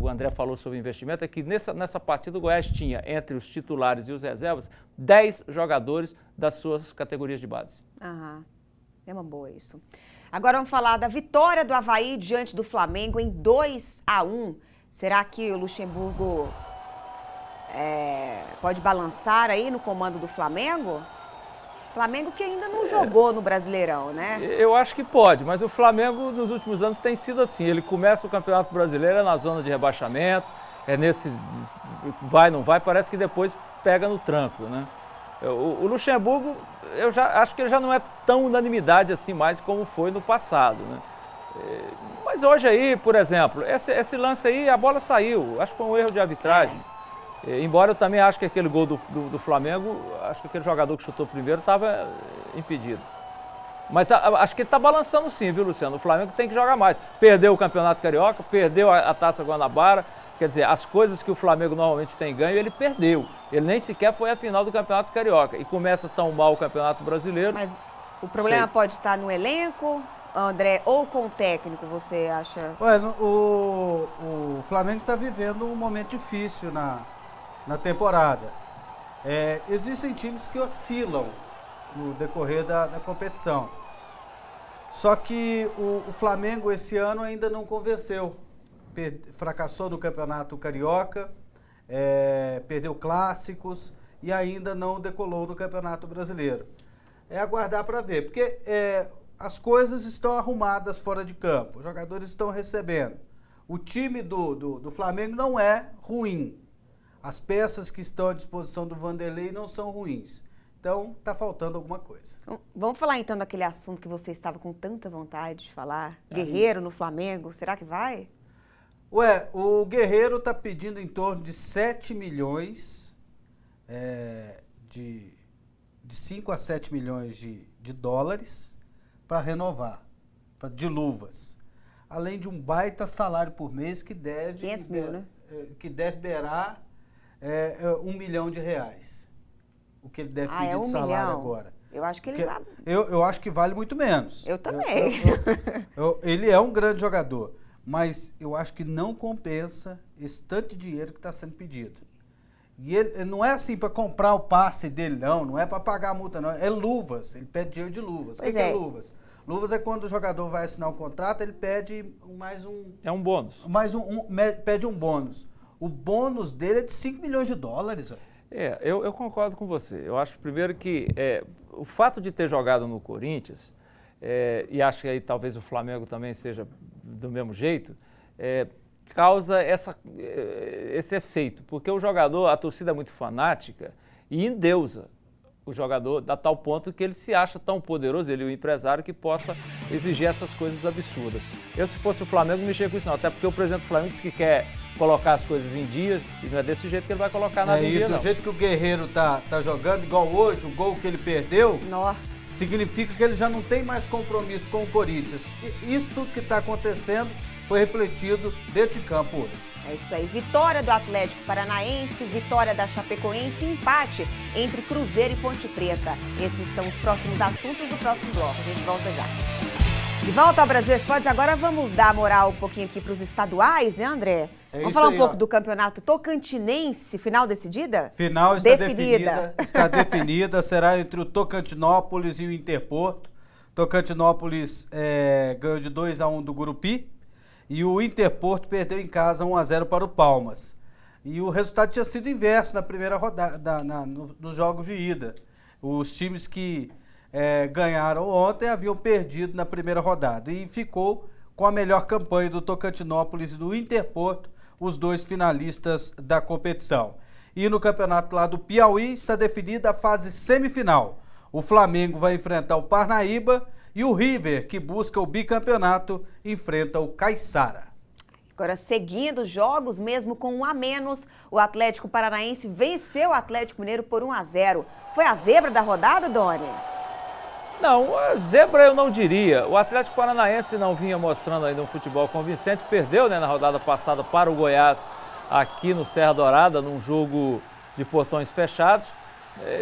André falou sobre investimento, é que nessa partida o Goiás tinha, entre os titulares e os reservas, 10 jogadores das suas categorias de base. Aham. É uma boa isso. Agora vamos falar da vitória do Avaí diante do Flamengo em 2-1. Será que o Luxemburgo pode balançar aí no comando do Flamengo? Flamengo que ainda não jogou no Brasileirão, né? Eu acho que pode, mas o Flamengo nos últimos anos tem sido assim. Ele começa o Campeonato Brasileiro na zona de rebaixamento, nesse vai, não vai, parece que depois pega no tranco, né? O Luxemburgo, eu já acho que ele já não é tão unanimidade assim mais como foi no passado, né? Mas hoje aí, por exemplo, esse lance aí, a bola saiu, acho que foi um erro de arbitragem. Embora eu também acho que aquele gol do Flamengo, acho que aquele jogador que chutou primeiro estava impedido. Mas acho que ele está balançando sim, viu, Luciano? O Flamengo tem que jogar mais. Perdeu o Campeonato Carioca, perdeu a Taça Guanabara. Quer dizer, as coisas que o Flamengo normalmente tem ganho, ele perdeu. Ele nem sequer foi à final do Campeonato Carioca. E começa tão mal o Campeonato Brasileiro. Mas o problema pode estar no elenco, André, ou com o técnico, você acha? Olha, o Flamengo está vivendo um momento difícil na temporada. Existem times que oscilam no decorrer da competição. Só que o Flamengo esse ano ainda não convenceu. Fracassou no Campeonato Carioca, perdeu clássicos e ainda não decolou no Campeonato Brasileiro. É aguardar para ver, porque as coisas estão arrumadas fora de campo, os jogadores estão recebendo. O time do Flamengo não é ruim. As peças que estão à disposição do Vanderlei não são ruins. Então, está faltando alguma coisa. Vamos falar então daquele assunto que você estava com tanta vontade de falar. Guerreiro no Flamengo, será que vai? O Guerreiro está pedindo em torno de 7 milhões, de 5 a 7 milhões de dólares para renovar, de luvas. Além de um baita salário por mês que deve... 500 mil, né? Que deve beirar R$1 milhão. O que ele deve pedir de salário agora. Eu acho que ele vai... Eu acho que vale muito menos. Eu também. Ele é um grande jogador. Mas eu acho que não compensa esse tanto de dinheiro que está sendo pedido. E ele não é assim para comprar o passe dele, não é para pagar a multa, não. É luvas, ele pede dinheiro de luvas. O que é luvas? Luvas é quando o jogador vai assinar um contrato, ele pede mais um... É um bônus. Pede um bônus. O bônus dele é de 5 milhões de dólares. Eu concordo com você. Eu acho, primeiro, que o fato de ter jogado no Corinthians, e acho que aí talvez o Flamengo também seja do mesmo jeito, causa esse efeito, porque o jogador, a torcida é muito fanática e endeusa o jogador a tal ponto que ele se acha tão poderoso, ele é o empresário, que possa exigir essas coisas absurdas. Eu, se fosse o Flamengo, não mexia com isso não, até porque o presidente do Flamengo disse que quer colocar as coisas em dia, e não é desse jeito que ele vai colocar nada em dia, não. Do jeito que o Guerreiro tá jogando, igual hoje, o gol que ele perdeu... significa que ele já não tem mais compromisso com o Corinthians. E isso tudo que está acontecendo foi refletido dentro de campo hoje. É isso aí. Vitória do Atlético Paranaense, vitória da Chapecoense e empate entre Cruzeiro e Ponte Preta. Esses são os próximos assuntos do próximo bloco. A gente volta já. De volta ao Brasil Esportes, agora vamos dar moral um pouquinho aqui para os estaduais, né, André? Vamos falar um pouco do campeonato tocantinense, final decidida? Final está definida, será entre o Tocantinópolis e o Interporto. Tocantinópolis ganhou de 2-1 do Gurupi e o Interporto perdeu em casa 1-0 para o Palmas. E o resultado tinha sido inverso na primeira rodada, nos jogos de ida. Os times que ganharam ontem haviam perdido na primeira rodada e ficou com a melhor campanha do Tocantinópolis e do Interporto, os dois finalistas da competição. E no campeonato lá do Piauí está definida a fase semifinal. O Flamengo vai enfrentar o Parnaíba e o River, que busca o bicampeonato, enfrenta o Caiçara. Agora, seguindo os jogos, mesmo com 1 a menos, o Atlético Paranaense venceu o Atlético Mineiro por 1-0. Foi a zebra da rodada, Doni? Não, zebra eu não diria. O Atlético Paranaense não vinha mostrando ainda um futebol convincente, perdeu, né, na rodada passada para o Goiás aqui no Serra Dourada, num jogo de portões fechados,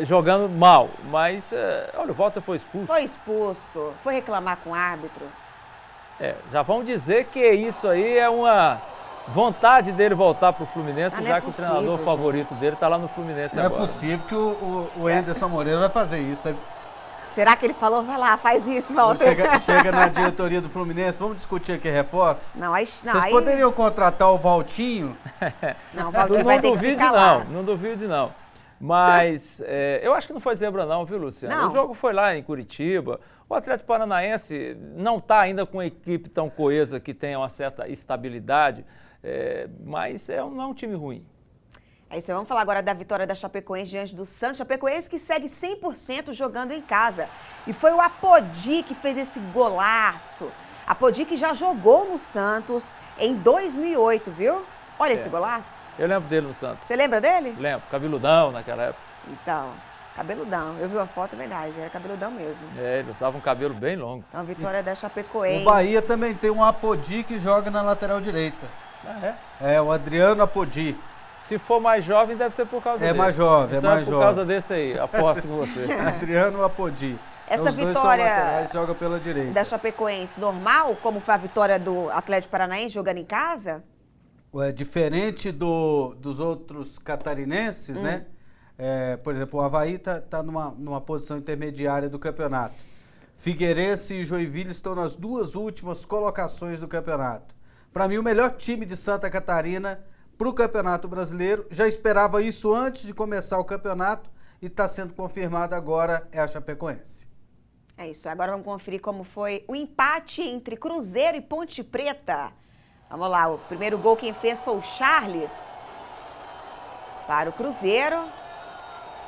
jogando mal. Mas, olha, o Walter foi expulso. Foi expulso, foi reclamar com o árbitro. Já vão dizer que isso aí é uma vontade dele voltar para o Fluminense, já que o treinador favorito dele está lá no Fluminense agora. Não é possível que o Anderson Moreira vai fazer isso. Será que ele falou, vai lá, faz isso, Walter? Chega na diretoria do Fluminense, vamos discutir aqui reforços? Vocês aí... poderiam contratar o Valtinho? Não, o Valtinho vai ter que ficar lá. Não duvide não. Mas eu acho que não foi zebra não, viu, Luciano? Não. O jogo foi lá em Curitiba. O Atlético Paranaense não está ainda com uma equipe tão coesa que tenha uma certa estabilidade, mas não é um time ruim. É isso, vamos falar agora da vitória da Chapecoense diante do Santos. Chapecoense que segue 100% jogando em casa. E foi o Apodi que fez esse golaço. Apodi que já jogou no Santos em 2008, viu? Olha esse golaço. Eu lembro dele no Santos. Você lembra dele? Lembro, cabeludão naquela época. Então, cabeludão. Eu vi uma foto, é verdade, era cabeludão mesmo. Ele usava um cabelo bem longo. Então, vitória da Chapecoense. O Bahia também tem um Apodi que joga na lateral direita. O Adriano Apodi. Se for mais jovem, deve ser por causa dele. É mais jovem, então é mais por jovem. Causa desse aí, aposto com você. Adriano Apodi. Essa os vitória dois são laterais, joga pela direita. Da Chapecoense normal, como foi a vitória do Atlético Paranaense jogando em casa? Diferente dos outros catarinenses, né? Por exemplo, o Avaí está numa posição intermediária do campeonato. Figueirense e Joinville estão nas duas últimas colocações do campeonato. Para mim, o melhor time de Santa Catarina para o Campeonato Brasileiro, já esperava isso antes de começar o campeonato e está sendo confirmado agora, é a Chapecoense. É isso, agora vamos conferir como foi o empate entre Cruzeiro e Ponte Preta. Vamos lá, o primeiro gol quem fez foi o Charles. Para o Cruzeiro.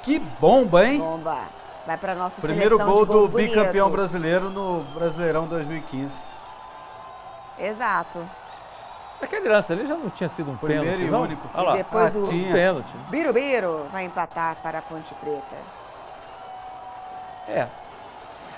Que bomba, hein? Bomba. Vai para a nossa primeiro seleção gol de gols do bicampeão bonitos. brasileiro no Brasileirão 2015. Exato. Aquele lance ali já não tinha sido um primeiro pênalti, e não? único. Olha lá. E depois o pênalti. Birubiru vai empatar para a Ponte Preta.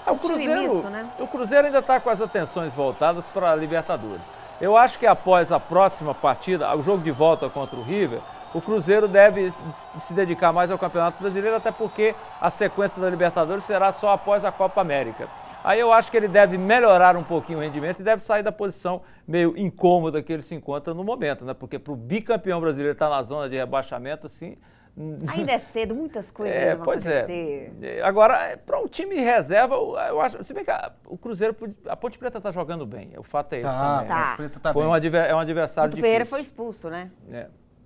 O Cruzeiro, misto, né? O Cruzeiro ainda está com as atenções voltadas para a Libertadores. Eu acho que após a próxima partida, o jogo de volta contra o River, o Cruzeiro deve se dedicar mais ao Campeonato Brasileiro, até porque a sequência da Libertadores será só após a Copa América. Aí eu acho que ele deve melhorar um pouquinho o rendimento e deve sair da posição meio incômoda que ele se encontra no momento, né? Porque para o bicampeão brasileiro estar na zona de rebaixamento, assim... Ainda é cedo, muitas coisas ainda vão acontecer. Agora, para um time reserva, eu acho... Se bem que o Cruzeiro, a Ponte Preta está jogando bem, o fato é esse também. Tá. Tá Foi um adversário difícil. O Ferreira foi expulso, né?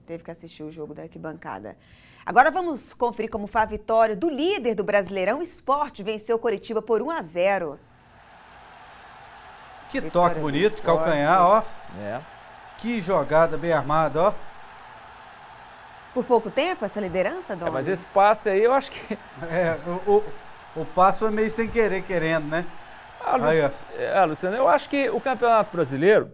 Teve que assistir o jogo da arquibancada. Agora vamos conferir como foi a vitória do líder do Brasileirão. O Sport venceu o Coritiba por 1-0. Que toque bonito, calcanhar, ó. Que jogada bem armada, ó. Por pouco tempo essa liderança, Dona? Mas esse passe aí eu acho que... O passe foi meio sem querer, querendo, né? Luciano, eu acho que o Campeonato Brasileiro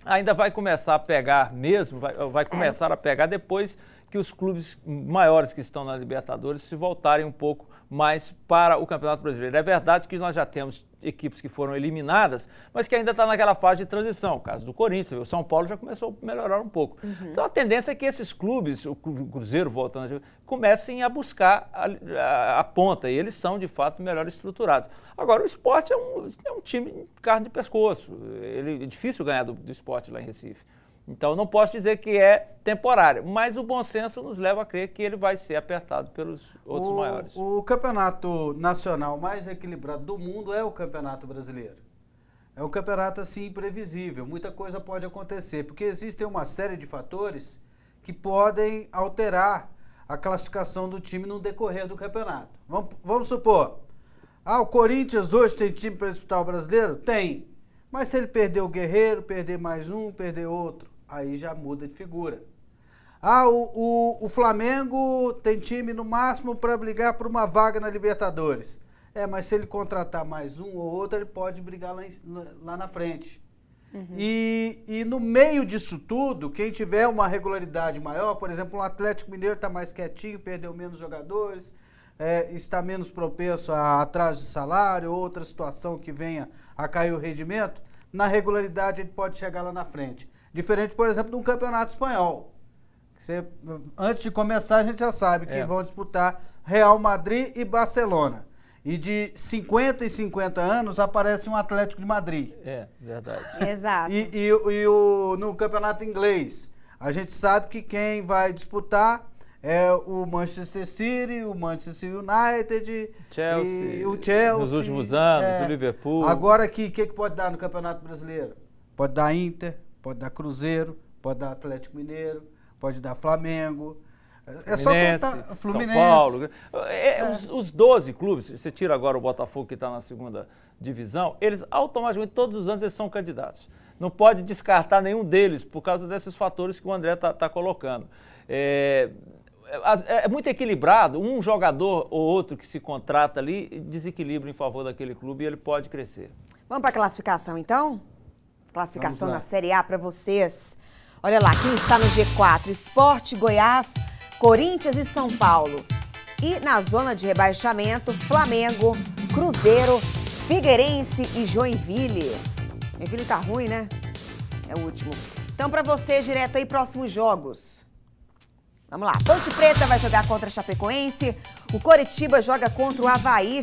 ainda vai começar a pegar mesmo, vai começar a pegar depois que os clubes maiores que estão na Libertadores se voltarem um pouco mais para o Campeonato Brasileiro. É verdade que nós já temos equipes que foram eliminadas, mas que ainda está naquela fase de transição. O caso do Corinthians, o São Paulo já começou a melhorar um pouco. Então a tendência é que esses clubes, o Cruzeiro voltando, comecem a buscar a ponta, e eles são de fato melhor estruturados. Agora o Sport é um time de carne de pescoço, é difícil ganhar do Sport lá em Recife. Então não posso dizer que é temporário, mas o bom senso nos leva a crer que ele vai ser apertado pelos outros maiores. O campeonato nacional mais equilibrado do mundo é o Campeonato Brasileiro. É um campeonato assim imprevisível, muita coisa pode acontecer, porque existem uma série de fatores que podem alterar a classificação do time no decorrer do campeonato. Vamos supor, o Corinthians hoje tem time para disputar o Brasileiro? Tem. Mas se ele perder o Guerreiro, perder mais um, perder outro, aí já muda de figura. O Flamengo tem time no máximo para brigar por uma vaga na Libertadores. Mas se ele contratar mais um ou outro, ele pode brigar lá na frente. E no meio disso tudo, quem tiver uma regularidade maior, por exemplo, o Atlético Mineiro está mais quietinho, perdeu menos jogadores, está menos propenso a atraso de salário, outra situação que venha a cair o rendimento, na regularidade ele pode chegar lá na frente. Diferente, por exemplo, de um campeonato espanhol. Antes de começar, a gente já sabe que vão disputar Real Madrid e Barcelona. E de 50 em 50 anos aparece um Atlético de Madrid. É, verdade. Exato. No campeonato inglês, a gente sabe que quem vai disputar é o Manchester City, o Manchester United, Chelsea, e o Chelsea. Nos últimos anos, o Liverpool. Agora aqui, o que pode dar no Campeonato Brasileiro? Pode dar Inter, pode dar Cruzeiro, pode dar Atlético Mineiro, pode dar Flamengo. É só contar Fluminense. São Paulo. Os 12 clubes, você tira agora o Botafogo que está na segunda divisão, eles automaticamente, todos os anos, eles são candidatos. Não pode descartar nenhum deles por causa desses fatores que o André está colocando. É muito equilibrado, um jogador ou outro que se contrata ali desequilibra em favor daquele clube e ele pode crescer. Vamos para a classificação, então? Classificação na Série A para vocês. Olha lá, quem está no G4? Sport, Goiás, Corinthians e São Paulo. E na zona de rebaixamento, Flamengo, Cruzeiro, Figueirense e Joinville. Joinville tá ruim, né? É o último. Então, para vocês, direto aí, próximos jogos. Vamos lá. Ponte Preta vai jogar contra a Chapecoense. O Coritiba joga contra o Avaí.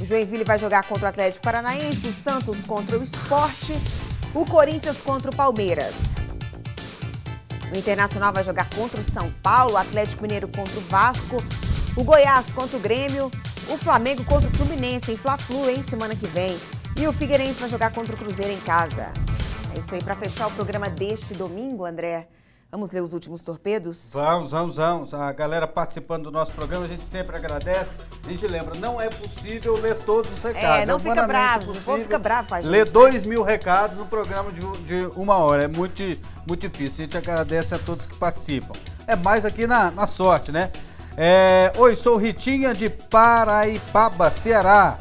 O Joinville vai jogar contra o Atlético Paranaense. O Santos contra o Sport. O Corinthians contra o Palmeiras. O Internacional vai jogar contra o São Paulo, o Atlético Mineiro contra o Vasco, o Goiás contra o Grêmio, o Flamengo contra o Fluminense em Fla-Flu, hein, semana que vem. E o Figueirense vai jogar contra o Cruzeiro em casa. É isso aí, para fechar o programa deste domingo, André. Vamos ler os últimos torpedos? Vamos. A galera participando do nosso programa, a gente sempre agradece. A gente lembra, não é possível ler todos os recados. Não fica bravo, o povo fica bravo com a gente. Ler 2.000 recados no programa de 1 hora, é muito difícil. A gente agradece a todos que participam. É mais aqui na sorte, né? Oi, sou Ritinha de Paraipaba, Ceará.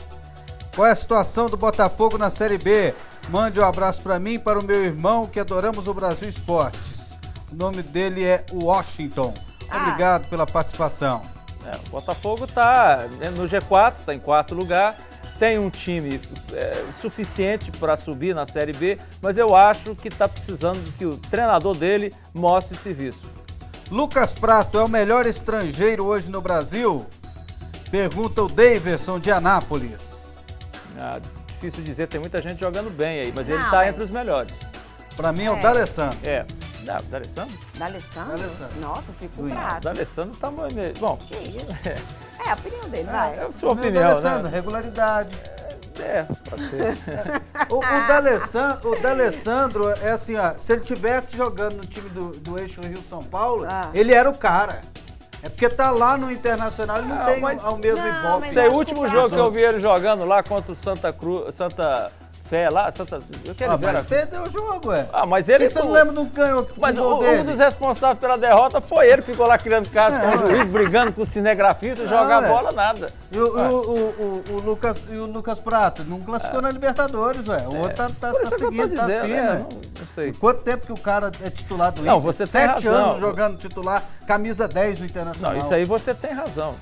Qual é a situação do Botafogo na Série B? Mande um abraço para mim e para o meu irmão, que adoramos o Brasil Esportes. O nome dele é Washington. Obrigado pela participação. O Botafogo está no G4, está em 4º lugar. Tem um time suficiente para subir na Série B, mas eu acho que está precisando que o treinador dele mostre serviço. Lucas Prato é o melhor estrangeiro hoje no Brasil? Pergunta o Daverson de Anápolis. Difícil dizer, tem muita gente jogando bem aí, mas ele está entre os melhores. Para mim é o D'Alessandro. D'Alessandro? D'Alessandro? Nossa, fico bravo. D'Alessandro tá bom. Que isso? É a opinião dele, vai. É a sua opinião, D'Alessandro, né? Regularidade. Pode ser. O D'Alessandro é assim, ó, se ele tivesse jogando no time do Eixo Rio-São Paulo, ele era o cara. É porque tá lá no Internacional, ele não tem o mesmo ibope. Esse é o último jogo que eu vi ele jogando lá contra o Santa Fé lá, mas perdeu o jogo, mas ele... Por que você não lembra do canhão que Mas um dos responsáveis pela derrota foi ele, ficou lá criando caso com o juiz, brigando com o cinegrafista, jogar bola, nada. E o Lucas Prato não classificou na Libertadores, O outro tá seguindo, tá firme. Não sei. Quanto tempo que o cara é titular do Inter? Não, você tem razão. 7 anos jogando titular, camisa 10 no Internacional. Não, isso aí você tem razão.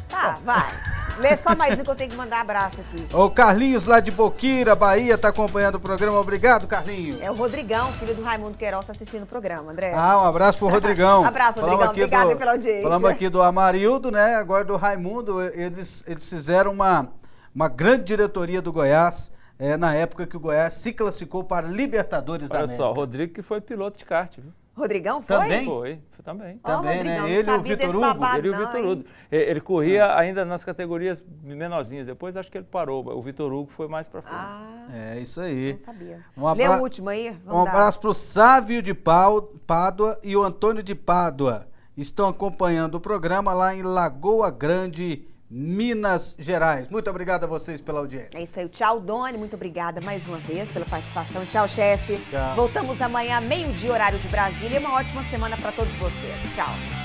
Tá, vai. Lê só mais um que eu tenho que mandar abraço aqui. O Carlinhos lá de Boquira, Bahia, tá acompanhando o programa. Obrigado, Carlinhos. É o Rodrigão, filho do Raimundo Queiroz, tá assistindo o programa, André. Um abraço pro Rodrigão. Abraço, Rodrigão. Obrigada pela audiência. Falamos aqui do Amarildo, né? Agora do Raimundo. Eles fizeram uma grande diretoria do Goiás, na época que o Goiás se classificou para Libertadores da América. Olha só, Rodrigo que foi piloto de kart, viu? Rodrigão foi? Também? Foi também. Também, Rodrigão, né? Ele e o Vitor Hugo. Ele e o Vitor Hugo. Ele corria ainda nas categorias menorzinhas. Depois acho que ele parou. O Vitor Hugo foi mais pra frente. É isso aí. Não sabia. Lê o último aí. Abraço pro Sávio de Pádua e o Antônio de Pádua. Estão acompanhando o programa lá em Lagoa Grande, Minas Gerais. Muito obrigado a vocês pela audiência. É isso aí. Tchau, Doni. Muito obrigada mais uma vez pela participação. Tchau, chefe. Tchau. Voltamos amanhã, meio-dia, horário de Brasília. E uma ótima semana para todos vocês. Tchau.